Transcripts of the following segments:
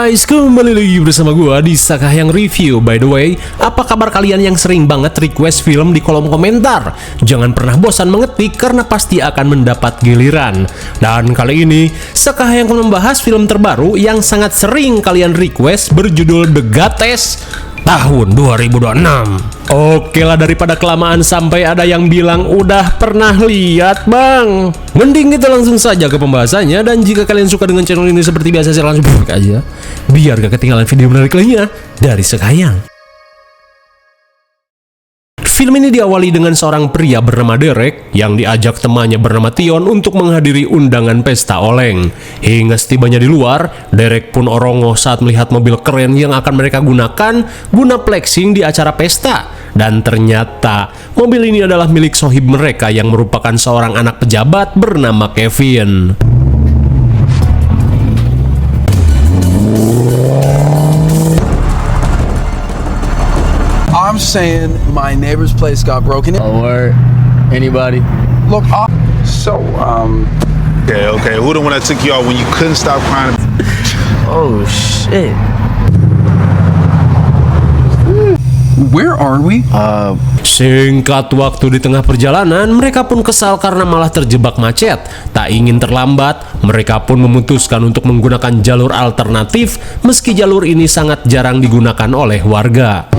guys, kembali lagi bersama gua di Sakahyang Review. By the way, apa kabar kalian yang sering banget request film di kolom komentar? Jangan pernah bosan mengetik karena pasti akan mendapat giliran. Dan kali ini, Sakahyang akan membahas film terbaru yang sangat sering kalian request berjudul The Gates tahun 2026. Oke lah, daripada kelamaan sampai ada yang bilang udah pernah lihat bang, mending kita langsung saja ke pembahasannya. Dan jika kalian suka dengan channel ini seperti biasa, saya langsung buka aja biar gak ketinggalan video menarik lainnya dari Sakahyang. Film ini diawali dengan seorang pria bernama Derek yang diajak temannya bernama Tion untuk menghadiri undangan pesta oleng. Hingga setibanya di luar, Derek pun orongoh saat melihat mobil keren yang akan mereka gunakan guna flexing di acara pesta. Dan ternyata mobil ini adalah milik sohib mereka yang merupakan seorang anak pejabat bernama Kevin. I'm saying my neighbor's place got broken in. Oh, word. Anybody? Look, Okay. Who the one that took you out when you couldn't stop crying? Oh, shit. where are we? Singkat waktu di tengah perjalanan, mereka pun kesal karena malah terjebak macet. Tak ingin terlambat, mereka pun memutuskan untuk menggunakan jalur alternatif meski jalur ini sangat jarang digunakan oleh warga.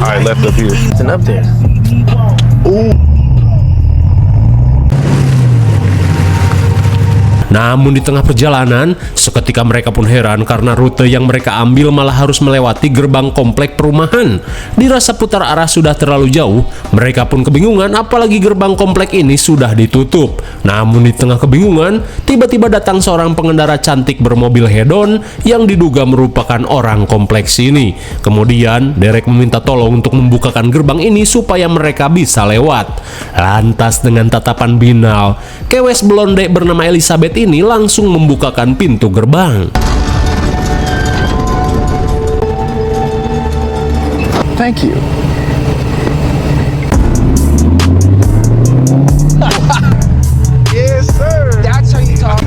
I left up here. It's up there. Namun di tengah perjalanan, seketika mereka pun heran karena rute yang mereka ambil malah harus melewati gerbang komplek perumahan. Dirasa putar arah sudah terlalu jauh, mereka pun kebingungan apalagi gerbang komplek ini sudah ditutup. Namun di tengah kebingungan, tiba-tiba datang seorang pengendara cantik bermobil hedon yang diduga merupakan orang kompleks ini. Kemudian Derek meminta tolong untuk membukakan gerbang ini supaya mereka bisa lewat. Lantas dengan tatapan binal, kewes blonde bernama Elizabeth ini langsung membukakan pintu gerbang. Thank you. Yes, sir. That's how you talk.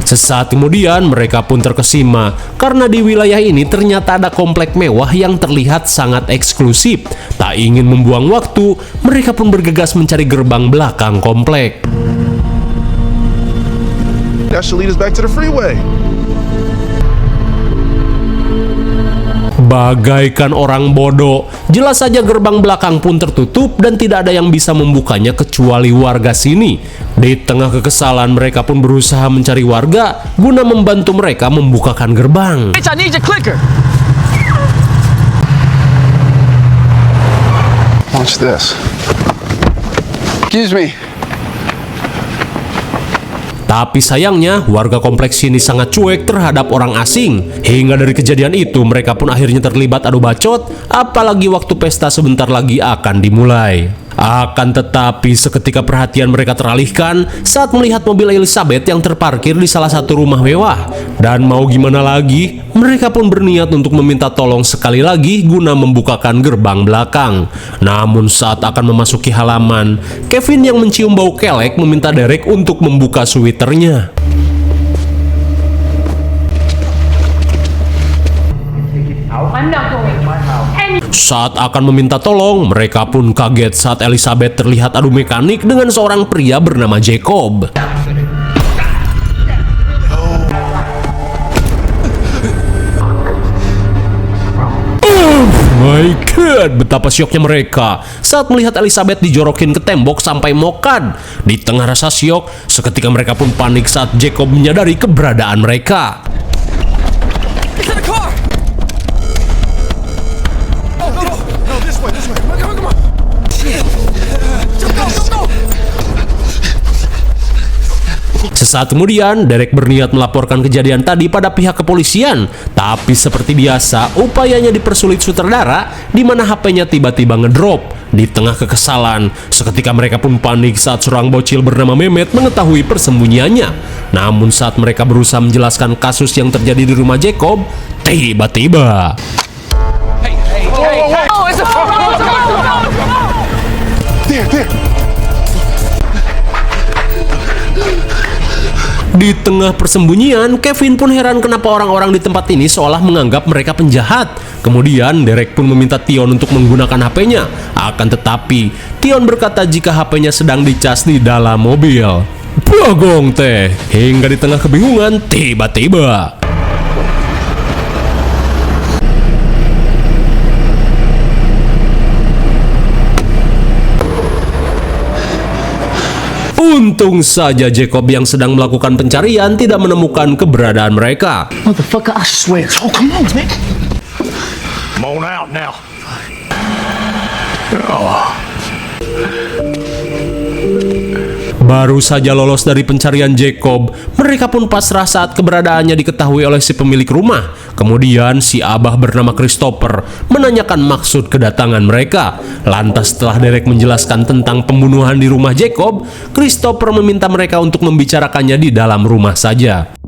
Sesaat kemudian mereka pun terkesima karena di wilayah ini ternyata ada komplek mewah yang terlihat sangat eksklusif. Tak ingin membuang waktu, mereka pun bergegas mencari gerbang belakang komplek. That should lead us back to the freeway. Bagaikan orang bodoh, jelas saja gerbang belakang pun tertutup dan tidak ada yang bisa membukanya kecuali warga sini. Di tengah kekesalan, mereka pun berusaha mencari warga guna membantu mereka membukakan gerbang. Bitch, I need your clicker. Watch this. Excuse me. Tapi sayangnya, warga kompleks ini sangat cuek terhadap orang asing. Hingga dari kejadian itu, mereka pun akhirnya terlibat adu bacot, apalagi waktu pesta sebentar lagi akan dimulai. Akan tetapi, seketika perhatian mereka teralihkan saat melihat mobil Elizabeth yang terparkir di salah satu rumah mewah. Dan mau gimana lagi, mereka pun berniat untuk meminta tolong sekali lagi guna membukakan gerbang belakang. Namun saat akan memasuki halaman, Kevin yang mencium bau kelek meminta Derek untuk membuka sweaternya. I'm not going. Saat akan meminta tolong, mereka pun kaget saat Elizabeth terlihat adu mekanik dengan seorang pria bernama Jacob. My God, betapa syoknya mereka saat melihat Elizabeth dijorokin ke tembok sampai mokad. Di tengah rasa syok, seketika mereka pun panik saat Jacob menyadari keberadaan mereka. Sesaat kemudian, Derek berniat melaporkan kejadian tadi pada pihak kepolisian. Tapi seperti biasa, upayanya dipersulit sutradara, di mana HP-nya tiba-tiba ngedrop. Di tengah kekesalan, seketika mereka pun panik saat seorang bocil bernama Mehmet mengetahui persembunyiannya. Namun saat mereka berusaha menjelaskan kasus yang terjadi di rumah Jacob, tiba-tiba Oh, it's a Di tengah persembunyian, Kevin pun heran kenapa orang-orang di tempat ini seolah menganggap mereka penjahat. Kemudian Derek pun meminta Tion untuk menggunakan HP-nya. Akan tetapi, Tion berkata jika HP-nya sedang dicas di dalam mobil. Bagong teh, hingga di tengah kebingungan, tiba-tiba untung saja Jacob yang sedang melakukan pencarian tidak menemukan keberadaan mereka. Motherfucker, I swear. Oh, come on, man. Come on out now. Baru saja lolos dari pencarian Jacob, mereka pun pasrah saat keberadaannya diketahui oleh si pemilik rumah. Kemudian si abah bernama Christopher menanyakan maksud kedatangan mereka. Lantas setelah Derek menjelaskan tentang pembunuhan di rumah Jacob, Christopher meminta mereka untuk membicarakannya di dalam rumah saja.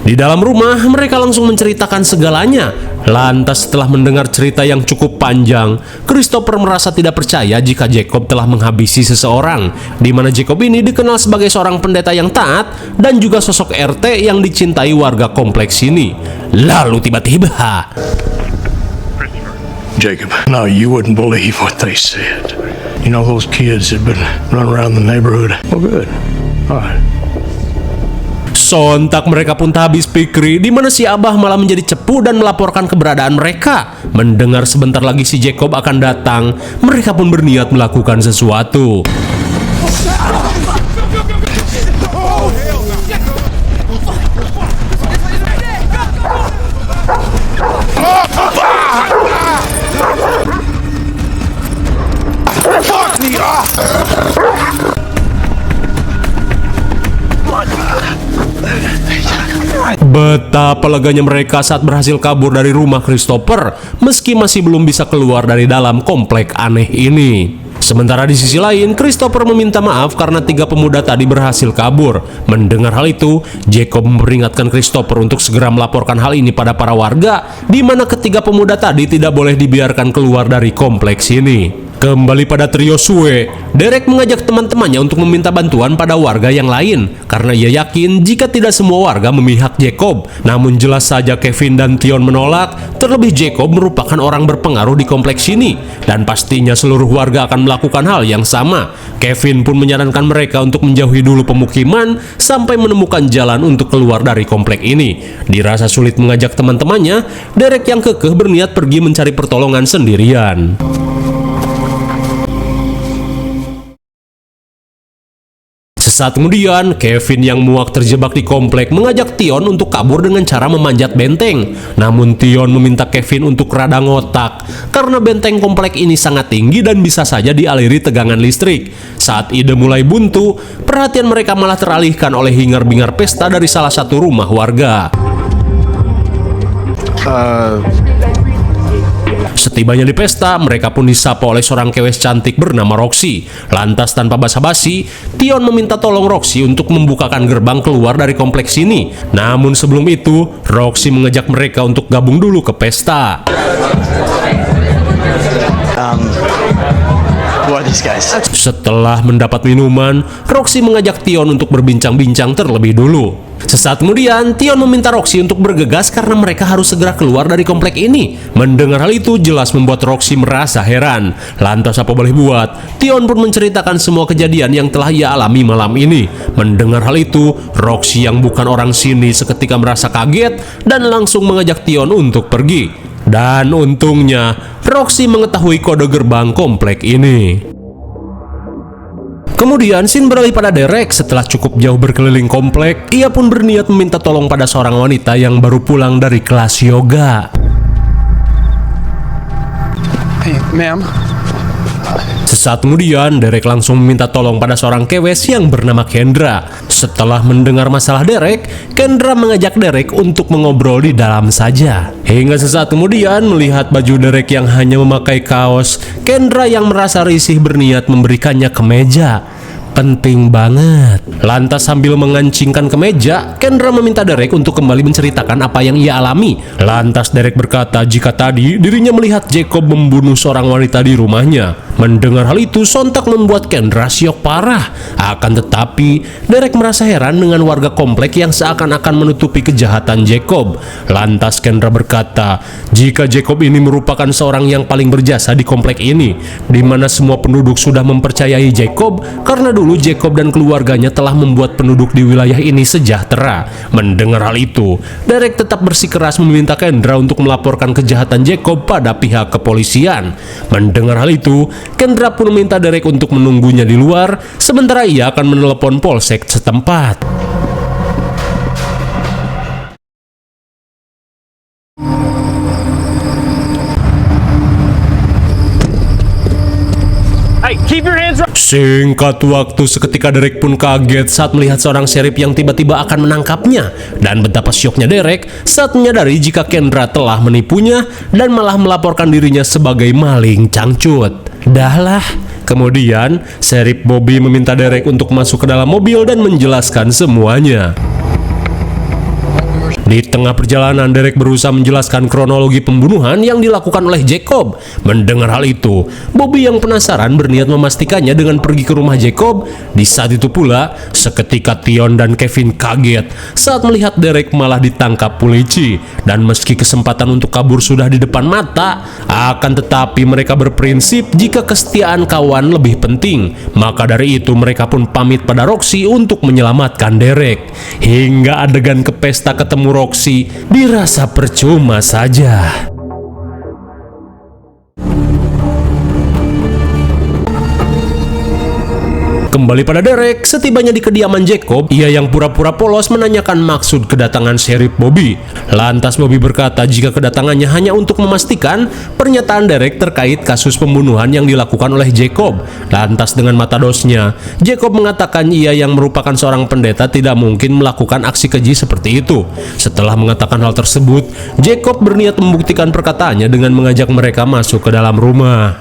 Di dalam rumah, mereka langsung menceritakan segalanya. Lantas setelah mendengar cerita yang cukup panjang, Christopher merasa tidak percaya jika Jacob telah menghabisi seseorang, di mana Jacob ini dikenal sebagai seorang pendeta yang taat dan juga sosok RT yang dicintai warga kompleks ini. Lalu tiba-tiba, Jacob, now you wouldn't believe what they said. You know those kids had been running around the neighborhood? Well, good. All right. sontak mereka pun tak habis pikir, di mana si abah malah menjadi cepu dan melaporkan keberadaan mereka. Mendengar sebentar lagi si Jacob akan datang, mereka pun berniat melakukan sesuatu. Betapa leganya mereka saat berhasil kabur dari rumah Christopher, meski masih belum bisa keluar dari dalam komplek aneh ini. Sementara di sisi lain, Christopher meminta maaf karena 3 pemuda tadi berhasil kabur. Mendengar hal itu, Jacob memperingatkan Christopher untuk segera melaporkan hal ini pada para warga, di mana ketiga pemuda tadi tidak boleh dibiarkan keluar dari kompleks ini. Kembali pada trio Sue, Derek mengajak teman-temannya untuk meminta bantuan pada warga yang lain karena ia yakin jika tidak semua warga memihak Jacob. Namun jelas saja Kevin dan Tion menolak, terlebih Jacob merupakan orang berpengaruh di kompleks ini dan pastinya seluruh warga akan melakukan hal yang sama. Kevin pun menyarankan mereka untuk menjauhi dulu pemukiman sampai menemukan jalan untuk keluar dari komplek ini. Dirasa sulit mengajak teman-temannya, Derek yang kekeh berniat pergi mencari pertolongan sendirian. Sesaat kemudian, Kevin yang muak terjebak di komplek mengajak Tion untuk kabur dengan cara memanjat benteng. Namun Tion meminta Kevin untuk rada ngotak karena benteng komplek ini sangat tinggi dan bisa saja dialiri tegangan listrik. Saat ide mulai buntu, perhatian mereka malah teralihkan oleh hingar-bingar pesta dari salah satu rumah warga. Setibanya di pesta, mereka pun disapa oleh seorang kewes cantik bernama Roxy. Lantas tanpa basa-basi, Tion meminta tolong Roxy untuk membukakan gerbang keluar dari kompleks ini. Namun sebelum itu, Roxy mengajak mereka untuk gabung dulu ke pesta. Who are these guys? Setelah mendapat minuman, Roxy mengajak Tion untuk berbincang-bincang terlebih dulu. Sesaat kemudian, Tion meminta Roxy untuk bergegas karena mereka harus segera keluar dari komplek ini. Mendengar hal itu jelas membuat Roxy merasa heran. Lantas apa boleh buat, Tion pun menceritakan semua kejadian yang telah ia alami malam ini. Mendengar hal itu, Roxy yang bukan orang sini seketika merasa kaget dan langsung mengajak Tion untuk pergi. Dan untungnya, Roxy mengetahui kode gerbang komplek ini. Kemudian scene beralih pada Derek. Setelah cukup jauh berkeliling komplek, ia pun berniat meminta tolong pada seorang wanita yang baru pulang dari kelas yoga. Hey, ma'am. Sesaat kemudian, Derek langsung meminta tolong pada seorang kewes yang bernama Kendra. Setelah mendengar masalah Derek, Kendra mengajak Derek untuk mengobrol di dalam saja. Hingga sesaat kemudian, melihat baju Derek yang hanya memakai kaos, Kendra yang merasa risih berniat memberikannya kemeja. Penting banget. Lantas sambil mengancingkan kemeja, Kendra meminta Derek untuk kembali menceritakan apa yang ia alami. Lantas Derek berkata jika tadi dirinya melihat Jacob membunuh seorang wanita di rumahnya. Mendengar hal itu sontak membuat Kendra syok parah. Akan tetapi, Derek merasa heran dengan warga komplek yang seakan-akan menutupi kejahatan Jacob. Lantas Kendra berkata, jika Jacob ini merupakan seorang yang paling berjasa di komplek ini, di mana semua penduduk sudah mempercayai Jacob karena dulu Jacob dan keluarganya telah membuat penduduk di wilayah ini sejahtera. Mendengar hal itu, Derek tetap bersikeras meminta Kendra untuk melaporkan kejahatan Jacob pada pihak kepolisian. Mendengar hal itu, Kendra pun meminta Derek untuk menunggunya di luar, sementara ia akan menelepon polsek setempat. Hey, keep your hands right. Singkat waktu, seketika Derek pun kaget saat melihat seorang sheriff yang tiba-tiba akan menangkapnya. Dan betapa syoknya Derek saat menyadari jika Kendra telah menipunya dan malah melaporkan dirinya sebagai maling cangcut. Dahlah. Kemudian, Sheriff Bobby meminta Derek untuk masuk ke dalam mobil dan menjelaskan semuanya. Di tengah perjalanan, Derek berusaha menjelaskan kronologi pembunuhan yang dilakukan oleh Jacob. Mendengar hal itu, Bobby yang penasaran berniat memastikannya dengan pergi ke rumah Jacob. Di saat itu pula, seketika Tion dan Kevin kaget saat melihat Derek malah ditangkap polisi. Dan meski kesempatan untuk kabur sudah di depan mata, akan tetapi mereka berprinsip jika kesetiaan kawan lebih penting. Maka dari itu mereka pun pamit pada Roxy untuk menyelamatkan Derek. Hingga adegan ke pesta ketemu Roxy dirasa percuma saja. Kembali pada Derek, setibanya di kediaman Jacob, ia yang pura-pura polos menanyakan maksud kedatangan Sheriff Bobby. Lantas Bobby berkata jika kedatangannya hanya untuk memastikan pernyataan Derek terkait kasus pembunuhan yang dilakukan oleh Jacob. Lantas dengan mata dosnya, Jacob mengatakan ia yang merupakan seorang pendeta tidak mungkin melakukan aksi keji seperti itu. Setelah mengatakan hal tersebut, Jacob berniat membuktikan perkataannya dengan mengajak mereka masuk ke dalam rumah.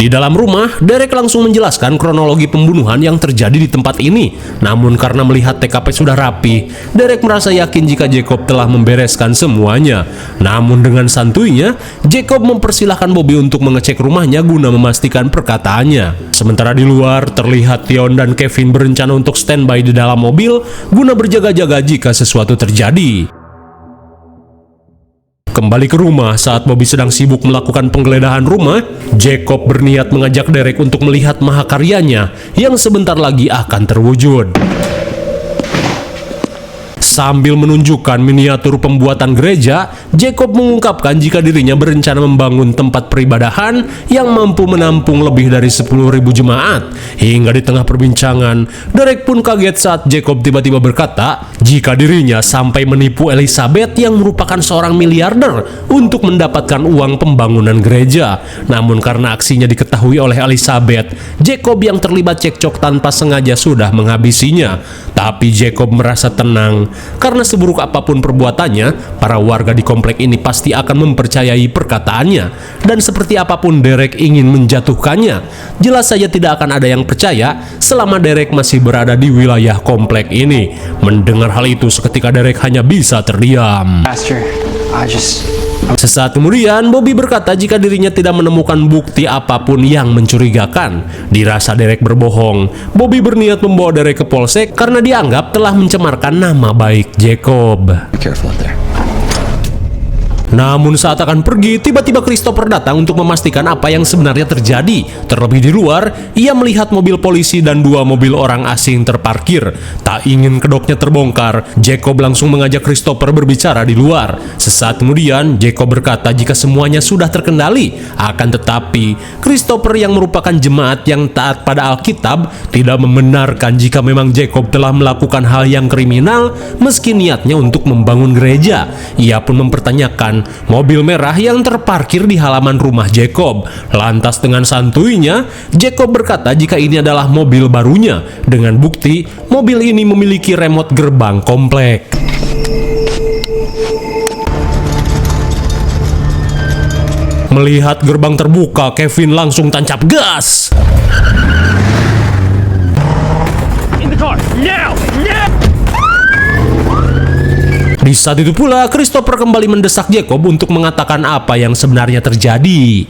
Di dalam rumah, Derek langsung menjelaskan kronologi pembunuhan yang terjadi di tempat ini. Namun karena melihat TKP sudah rapi, Derek merasa yakin jika Jacob telah membereskan semuanya. Namun dengan santuinya, Jacob mempersilahkan Bobby untuk mengecek rumahnya guna memastikan perkataannya. Sementara di luar, terlihat Tion dan Kevin berencana untuk standby di dalam mobil guna berjaga-jaga jika sesuatu terjadi. Kembali ke rumah, saat Bobby sedang sibuk melakukan penggeledahan rumah, Jacob berniat mengajak Derek untuk melihat mahakaryanya yang sebentar lagi akan terwujud. Sambil menunjukkan miniatur pembuatan gereja, Jacob mengungkapkan jika dirinya berencana membangun tempat peribadahan yang mampu menampung lebih dari 10.000 jemaat. Hingga di tengah perbincangan, Derek pun kaget saat Jacob tiba-tiba berkata jika dirinya sampai menipu Elizabeth yang merupakan seorang miliarder untuk mendapatkan uang pembangunan gereja. Namun karena aksinya diketahui oleh Elizabeth, Jacob yang terlibat cekcok tanpa sengaja sudah menghabisinya. Tapi Jacob merasa tenang karena seburuk apapun perbuatannya, para warga di komplek ini pasti akan mempercayai perkataannya. Dan seperti apapun Derek ingin menjatuhkannya, jelas saja tidak akan ada yang percaya selama Derek masih berada di wilayah komplek ini. Mendengar hal itu, seketika Derek hanya bisa terdiam. Pastor, Sesaat kemudian, Bobby berkata jika dirinya tidak menemukan bukti apapun yang mencurigakan. Dirasa Derek berbohong, Bobby berniat membawa Derek ke polsek karena dianggap telah mencemarkan nama baik Jacob. be careful up there. Namun saat akan pergi, tiba-tiba Christopher datang untuk memastikan apa yang sebenarnya terjadi. Terlebih di luar, ia melihat mobil polisi dan 2 mobil orang asing terparkir. Tak ingin kedoknya terbongkar, Jacob langsung mengajak Christopher berbicara di luar. Sesaat kemudian, Jacob berkata jika semuanya sudah terkendali. Akan tetapi, Christopher yang merupakan jemaat yang taat pada Alkitab tidak membenarkan jika memang Jacob telah melakukan hal yang kriminal meski niatnya untuk membangun gereja. Ia pun mempertanyakan mobil merah yang terparkir di halaman rumah Jacob. Lantas dengan santuinya, Jacob berkata jika ini adalah mobil barunya. Dengan bukti, mobil ini memiliki remote gerbang komplek. Melihat gerbang terbuka, Kevin langsung tancap gas. In the car, now! Now! Di saat itu pula, Christopher kembali mendesak Jacob untuk mengatakan apa yang sebenarnya terjadi.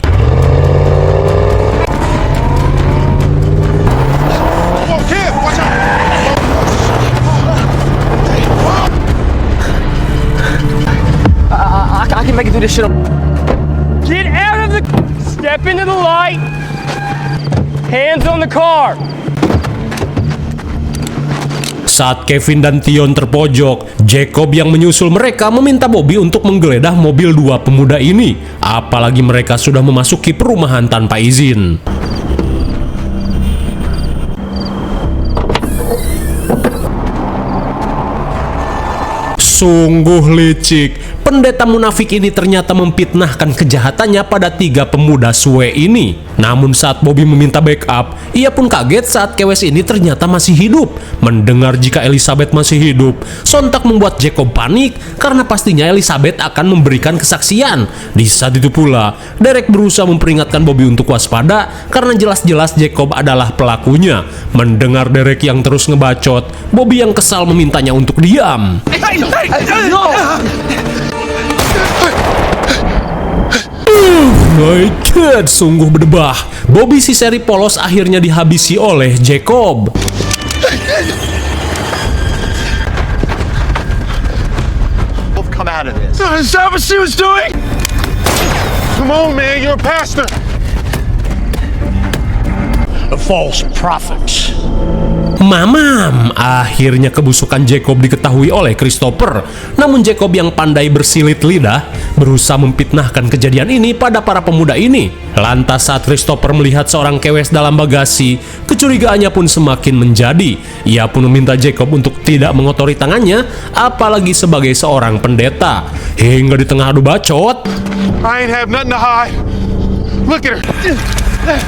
I can make it through this shit. Get out of the... Step into the light. Hands on the car. Saat Kevin dan Tion terpojok, Jacob yang menyusul mereka meminta Bobby untuk menggeledah mobil dua pemuda ini. Apalagi mereka sudah memasuki perumahan tanpa izin. Sungguh licik, pendeta munafik ini ternyata memfitnahkan kejahatannya pada tiga pemuda suwe ini. Namun saat Bobby meminta backup, ia pun kaget saat kewes ini ternyata masih hidup. Mendengar jika Elizabeth masih hidup, sontak membuat Jacob panik karena pastinya Elizabeth akan memberikan kesaksian. Di saat itu pula, Derek berusaha memperingatkan Bobby untuk waspada karena jelas-jelas Jacob adalah pelakunya. Mendengar Derek yang terus ngebacot, Bobby yang kesal memintanya untuk diam. My God, sungguh berdebah. Bobby si seri polos akhirnya dihabisi oleh Jacob. Come out of this. Is that what she was doing? Come on, man. You're a pastor. The false prophets. Mamam, akhirnya kebusukan Jacob diketahui oleh Christopher. Namun Jacob yang pandai bersilit lidah berusaha memfitnahkan kejadian ini pada para pemuda ini. Lantas saat Christopher melihat seorang kewes dalam bagasi, kecurigaannya pun semakin menjadi. Ia pun meminta Jacob untuk tidak mengotori tangannya, apalagi sebagai seorang pendeta. Hingga di tengah adu bacot, I ain't have nothing to hide. Look at her.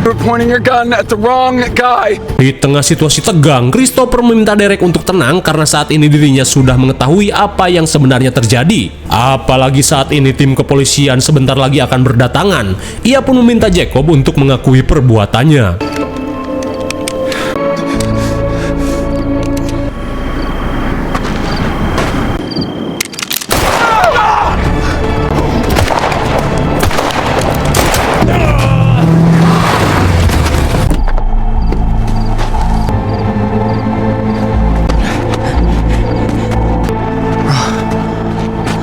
You're pointing your gun at the wrong guy. di tengah situasi tegang, Christopher meminta Derek untuk tenang karena saat ini dirinya sudah mengetahui apa yang sebenarnya terjadi. Apalagi saat ini tim kepolisian sebentar lagi akan berdatangan. Ia pun meminta Jacob untuk mengakui perbuatannya.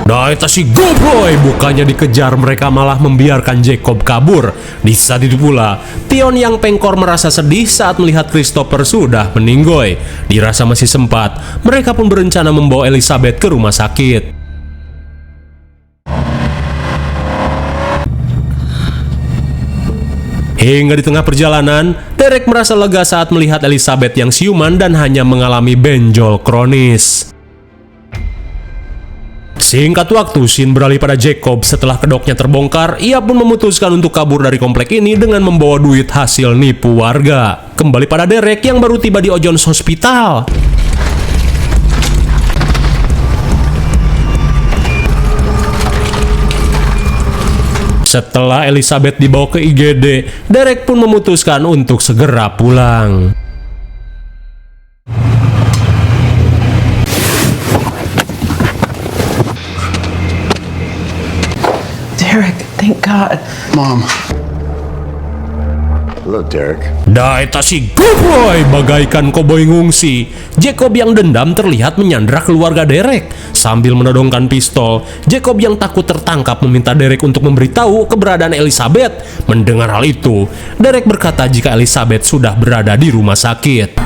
Nah, si Gobroy bukannya dikejar, mereka malah membiarkan Jacob kabur. Di saat itu pula, Tion yang pengkor merasa sedih saat melihat Christopher sudah meninggoy. Dirasa masih sempat, mereka pun berencana membawa Elizabeth ke rumah sakit. Hingga di tengah perjalanan, Derek merasa lega saat melihat Elizabeth yang siuman dan hanya mengalami benjol kronis. Singkat waktu, scene beralih pada Jacob. Setelah kedoknya terbongkar, ia pun memutuskan untuk kabur dari komplek ini dengan membawa duit hasil nipu warga. Kembali pada Derek yang baru tiba di Ojones Hospital. Setelah Elizabeth dibawa ke IGD, Derek pun memutuskan untuk segera pulang. Derek, thank God. Mom. Hello, Derek. Daita si Gobroy bagaikan koboi ngungsi. Jacob yang dendam terlihat menyandra keluarga Derek. Sambil menodongkan pistol, Jacob yang takut tertangkap meminta Derek untuk memberitahu keberadaan Elizabeth. Mendengar hal itu, Derek berkata jika Elizabeth sudah berada di rumah sakit.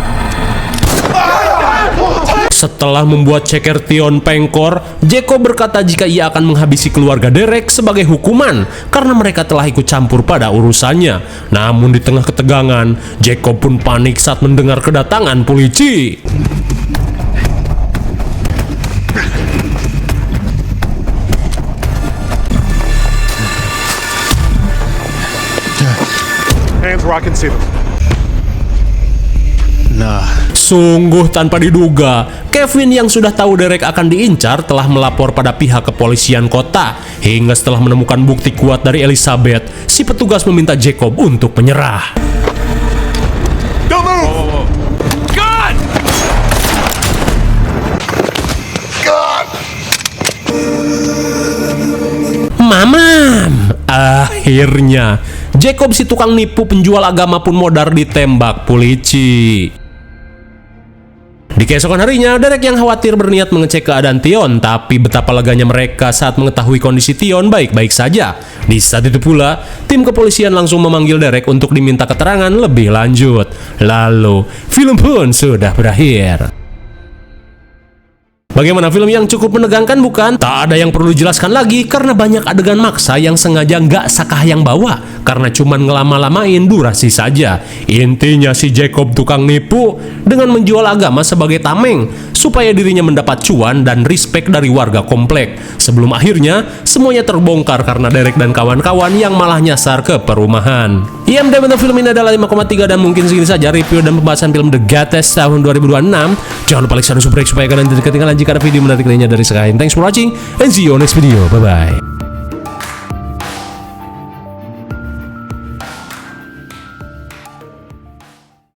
Setelah membuat ceker Tion pengkor, Jacob berkata jika ia akan menghabisi keluarga Derek sebagai hukuman karena mereka telah ikut campur pada urusannya. Namun di tengah ketegangan, Jacob pun panik saat mendengar kedatangan polisi. Hands where I can see them. Sungguh tanpa diduga, Kevin yang sudah tahu Derek akan diincar telah melapor pada pihak kepolisian kota. Hingga setelah menemukan bukti kuat dari Elizabeth, si petugas meminta Jacob untuk menyerah. Don't move! God! Mamam. Akhirnya Jacob si tukang nipu penjual agama pun modar ditembak polisi. Di keesokan harinya, Derek yang khawatir berniat mengecek keadaan Tion, tapi betapa leganya mereka saat mengetahui kondisi Tion baik-baik saja. Di saat itu pula, tim kepolisian langsung memanggil Derek untuk diminta keterangan lebih lanjut. Lalu, film pun sudah berakhir. Bagaimana film yang cukup menegangkan bukan? Tak ada yang perlu dijelaskan lagi karena banyak adegan maksa yang sengaja nggak sakah yang bawa karena cuman ngelama-lamain durasi saja. Intinya si Jacob tukang nipu dengan menjual agama sebagai tameng supaya dirinya mendapat cuan dan respect dari warga komplek. Sebelum akhirnya semuanya terbongkar karena Derek dan kawan-kawan yang malah nyasar ke perumahan. IMDb untuk film ini adalah 5,3 dan mungkin segini saja review dan pembahasan film The Greatest tahun 2026. Jangan lupa like, subscribe supaya kalian tidak ketinggalan jika ada video menarik lainnya dari Sky. Thanks for watching and see you on next video. Bye bye.